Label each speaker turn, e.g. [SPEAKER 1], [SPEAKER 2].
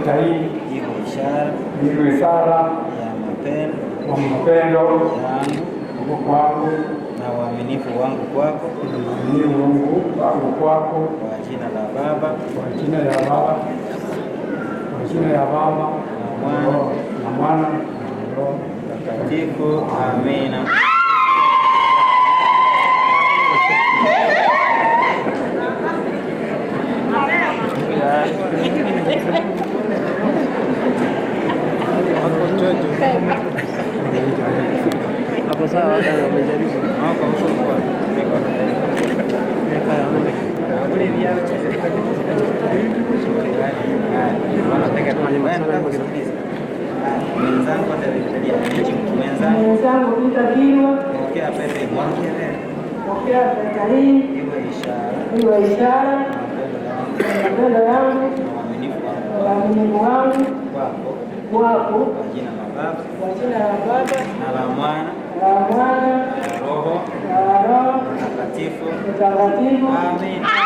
[SPEAKER 1] nyota hii iwe ishara
[SPEAKER 2] ya
[SPEAKER 1] mapendo
[SPEAKER 2] yangu
[SPEAKER 1] kwako
[SPEAKER 2] na uaminifu wangu kwako, kwa jina la Baba
[SPEAKER 1] na Mwana na Roho
[SPEAKER 2] Mtakatifu. Amina.
[SPEAKER 3] Hapo sawa, hata umejaribu.
[SPEAKER 2] Hapo ushukwa.
[SPEAKER 4] Mwenzangu nitakiwa
[SPEAKER 2] pokea pete
[SPEAKER 4] hii iwe ishara ya mapendo yangu na uaminifu wangu kwako,
[SPEAKER 2] kwa jina la Baba na la Mwana
[SPEAKER 4] na
[SPEAKER 2] na Roho
[SPEAKER 4] Mtakatifu.
[SPEAKER 2] Amen.